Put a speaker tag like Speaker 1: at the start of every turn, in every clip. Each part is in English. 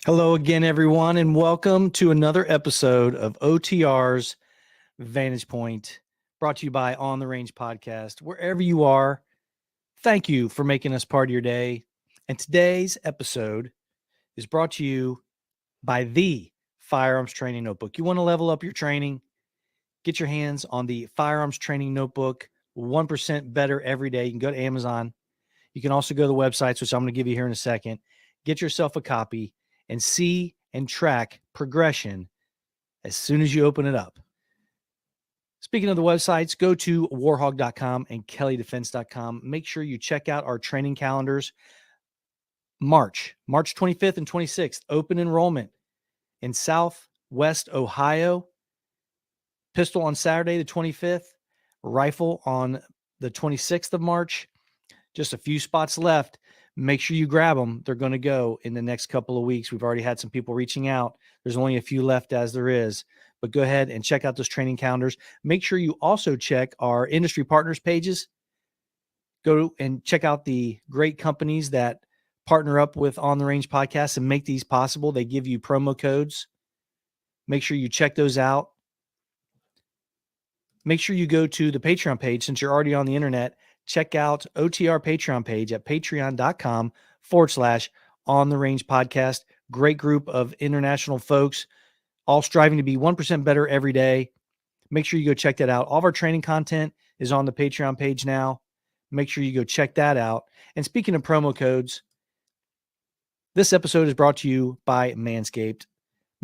Speaker 1: Hello again, everyone, and welcome to another episode of OTR's Vantage Point, brought to you by On the Range Podcast. Wherever you are, thank you for making us part of your day. And today's episode is brought to you by the Firearms Training Notebook. You want to level up your training? Get your hands on the Firearms Training Notebook, 1% better every day. You can go to Amazon. You can also go to the websites, which I'm going to give you here in a second. Get yourself a copy and see and track progression as soon as you open it up. Speaking of the websites, go to warhog.com and kelleydefense.com. Make sure you check out our training calendars. March 25th and 26th, open enrollment in Southwest Ohio. Pistol on Saturday, the 25th. Rifle on the 26th of March. Just a few spots left. Make sure you grab them. They're going to go in the next couple of weeks. We've already had some people reaching out. There's only a few left as there is, but go ahead and check out those training calendars. Make sure you also check our industry partners pages. Go and check out the great companies that partner up with On the Range podcasts and make these possible. They give you promo codes. Make sure you check those out. Make sure you go to the Patreon page since you're already on the internet. Check out OTR Patreon page at patreon.com/On the Range podcast. Great group of international folks, all striving to be 1% better every day. Make sure you go check that out. All of our training content is on the Patreon page now. Make sure you go check that out. And speaking of promo codes, this episode is brought to you by Manscaped.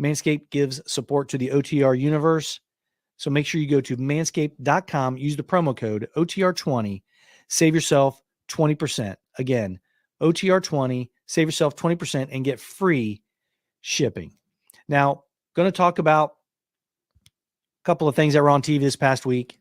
Speaker 1: Manscaped gives support to the OTR universe. So make sure you go to manscaped.com, use the promo code OTR20, save yourself 20%. Again, OTR20, save yourself 20% and get free shipping. Now, going to talk about a couple of things that were on TV this past week.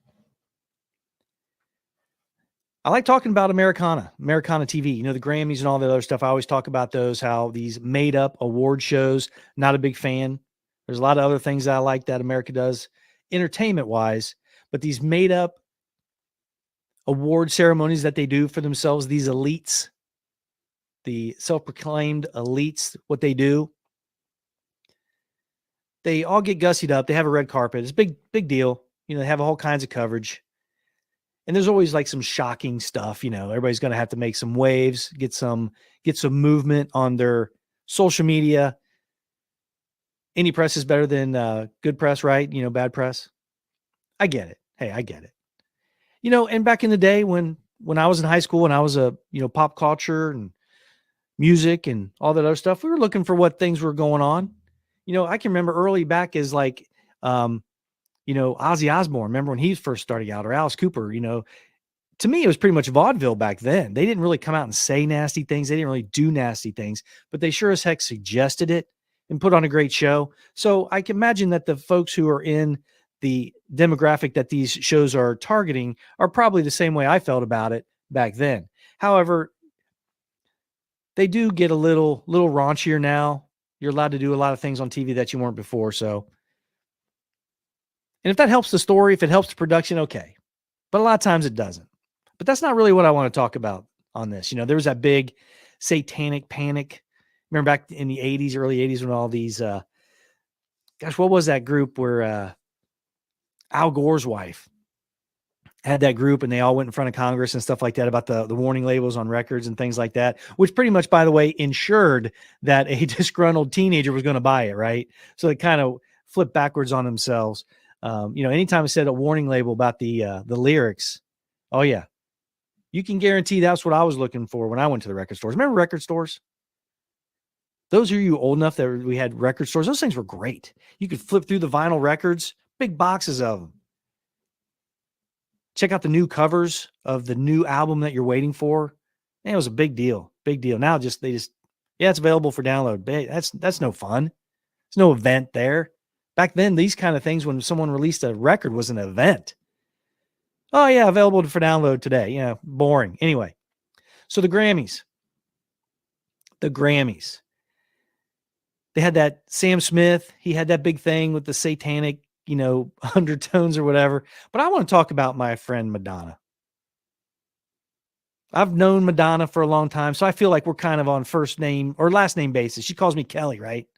Speaker 1: I like talking about Americana TV, the Grammys and all that other stuff. I always talk about those, how these made up award shows, not a big fan. There's a lot of other things that I like that America does entertainment wise, but these made up award ceremonies that they do for themselves, these elites, the self-proclaimed elites, what they do, they all get gussied up. They have a red carpet. It's a big deal. They have all kinds of coverage. And there's always like some shocking stuff. Everybody's going to have to make some waves, get some movement on their social media. Any press is better than good press, right? Bad press. I get it. Hey, I get it. And back in the day when I was in high school and I was pop culture and music and all that other stuff, we were looking for what things were going on. I can remember early back as like, Ozzy Osbourne. Remember when he first started out, or Alice Cooper, to me, it was pretty much vaudeville back then. They didn't really come out and say nasty things. They didn't really do nasty things, but they sure as heck suggested it and put on a great show. So I can imagine that the folks who are in the demographic that these shows are targeting are probably the same way I felt about it back then. However, they do get a little raunchier now. You're allowed to do a lot of things on TV that you weren't before. So, and if that helps the story, if it helps the production, okay. But a lot of times it doesn't. But that's not really what I want to talk about on this. There was that big satanic panic. Remember back in the 80s, early 80s, when all these, what was that group where Al Gore's wife had that group and they all went in front of Congress and stuff like that about the warning labels on records and things like that, which pretty much, by the way, ensured that a disgruntled teenager was going to buy it, right? So they kind of flipped backwards on themselves. Anytime I said a warning label about the lyrics, oh yeah, you can guarantee that's what I was looking for when I went to the record stores. Remember record stores? Those of you old enough that we had record stores, those things were great. You could flip through the vinyl records, big boxes of them. Check out the new covers of the new album that you're waiting for. Man, it was a big deal. Big deal. Now it's available for download. That's no fun. There's no event there. Back then, these kind of things, when someone released a record, was an event. Oh yeah, available for download today. Boring. Anyway, so the Grammys. They had that Sam Smith. He had that big thing with the satanic, undertones or whatever. But I want to talk about my friend Madonna. I've known Madonna for a long time, so I feel like we're kind of on first name or last name basis. She calls me Kelley, right?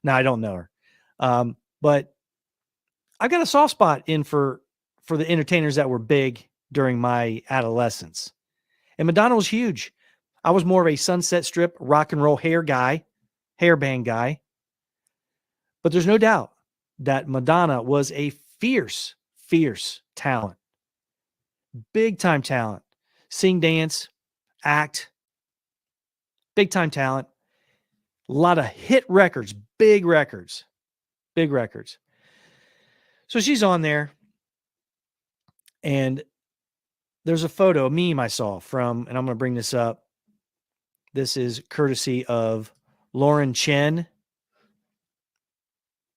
Speaker 1: No, I don't know her. But I got a soft spot in for the entertainers that were big during my adolescence. And Madonna was huge. I was more of a Sunset Strip rock and roll hairband guy. But there's no doubt that Madonna was a fierce, fierce talent. Big time talent. Sing, dance, act. Big time talent. A lot of hit records, big records, big records. So she's on there, and there's a photo, a meme I saw from, and I'm going to bring this up. This is courtesy of Lauren Chen.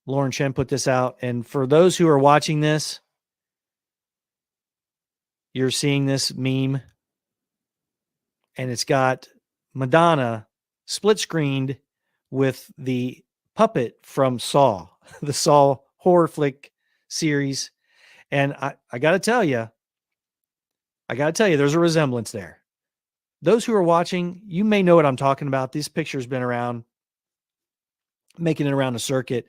Speaker 1: Lauren Chen put this out. And for those who are watching this, you're seeing this meme, and it's got Madonna split screened with the puppet from Saw, the Saw horror flick series. And I got to tell you, there's a resemblance there. Those who are watching, you may know what I'm talking about. This picture's been around, making it around the circuit,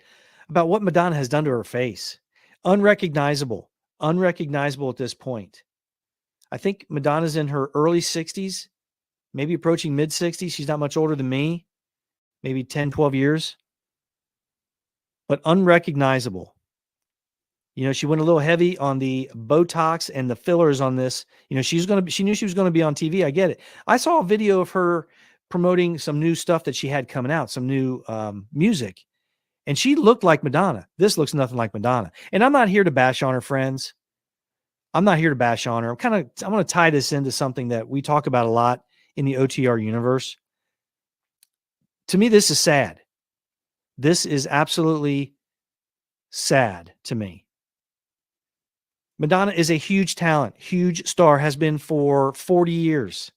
Speaker 1: about what Madonna has done to her face. Unrecognizable at this point. I think Madonna's in her early 60s, maybe approaching mid 60s. She's not much older than me, maybe 10, 12 years, but unrecognizable. You know, she went a little heavy on the Botox and the fillers on this. You know, she knew she was going to be on TV. I get it. I saw a video of her promoting some new stuff that she had coming out, some new music, and she looked like Madonna. This looks nothing like Madonna. And I'm not here to bash on her, friends. I'm not here to bash on her. I'm going to tie this into something that we talk about a lot in the OTR universe. To me, this is sad. This is absolutely sad to me. Madonna is a huge talent, huge star, has been for 40 years.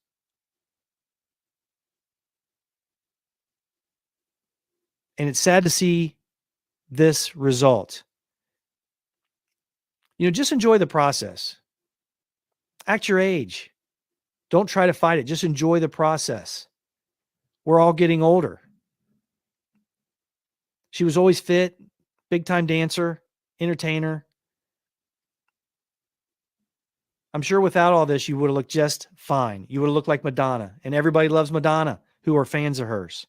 Speaker 1: And it's sad to see this result. You know, just enjoy the process. Act your age. Don't try to fight it. Just enjoy the process. We're all getting older. She was always fit, big time dancer, entertainer. I'm sure without all this, you would have looked just fine. You would have looked like Madonna, and everybody loves Madonna who are fans of hers.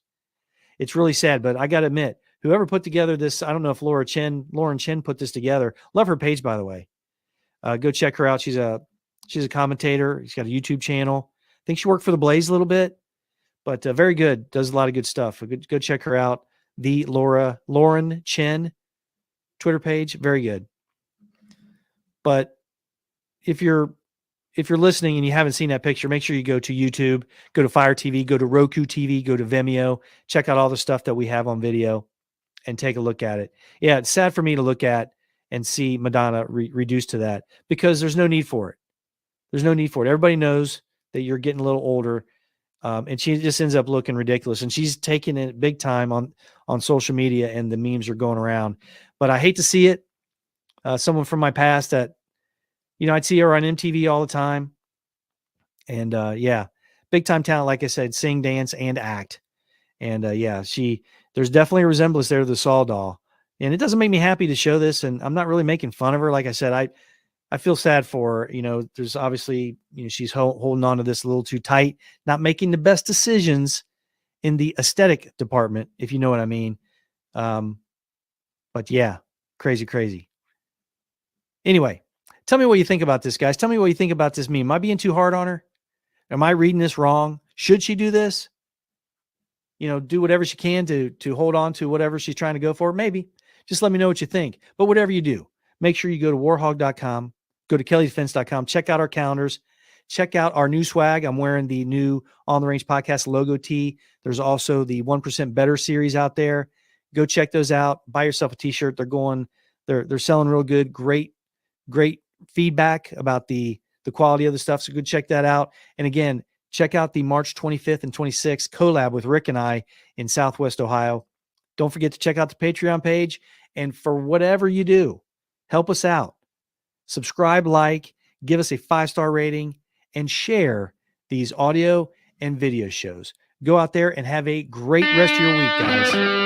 Speaker 1: It's really sad, but I got to admit, whoever put together this, I don't know if Lauren Chen put this together. Love her page, by the way. Go check her out. She's a commentator. She's got a YouTube channel. I think she worked for the Blaze a little bit, but very good. Does a lot of good stuff. Go check her out. The Lauren Chen Twitter page, very good. But if you're listening and you haven't seen that picture, make sure you go to YouTube, go to Fire TV, go to Roku TV, go to Vimeo, check out all the stuff that we have on video and take a look at it. Yeah, it's sad for me to look at and see Madonna reduced to that because there's no need for it. There's no need for it. Everybody knows that you're getting a little older, and she just ends up looking ridiculous. And she's taking it big time on social media, and the memes are going around. But I hate to see it. Someone from my past that, you know, I'd see her on MTV all the time. And yeah, big time talent, like I said, sing, dance, and act. And yeah, there's definitely a resemblance there to the Saw doll. And it doesn't make me happy to show this. And I'm not really making fun of her. Like I said, I feel sad for her. You know, there's obviously, you know, she's holding on to this a little too tight, not making the best decisions in the aesthetic department, if you know what I mean. But yeah, crazy. Anyway, tell me what you think about this, guys. Tell me what you think about this meme. Am I being too hard on her? Am I reading this wrong? Should she do this? You know, do whatever she can to hold on to whatever she's trying to go for? Maybe. Just let me know what you think. But whatever you do, make sure you go to warhog.com, go to kellydefense.com, check out our calendars, check out our new swag. I'm wearing the new On the Range podcast logo tee. There's also the 1% Better series out there. Go check those out. Buy yourself a t-shirt. They're selling real good. Great feedback about the quality of the stuff. So go check that out. And again, check out the March 25th and 26th collab with Rick and I in Southwest Ohio. Don't forget to check out the Patreon page. And for whatever you do, help us out. Subscribe, like, give us a 5-star rating, and share these audio and video shows. Go out there and have a great rest of your week, guys.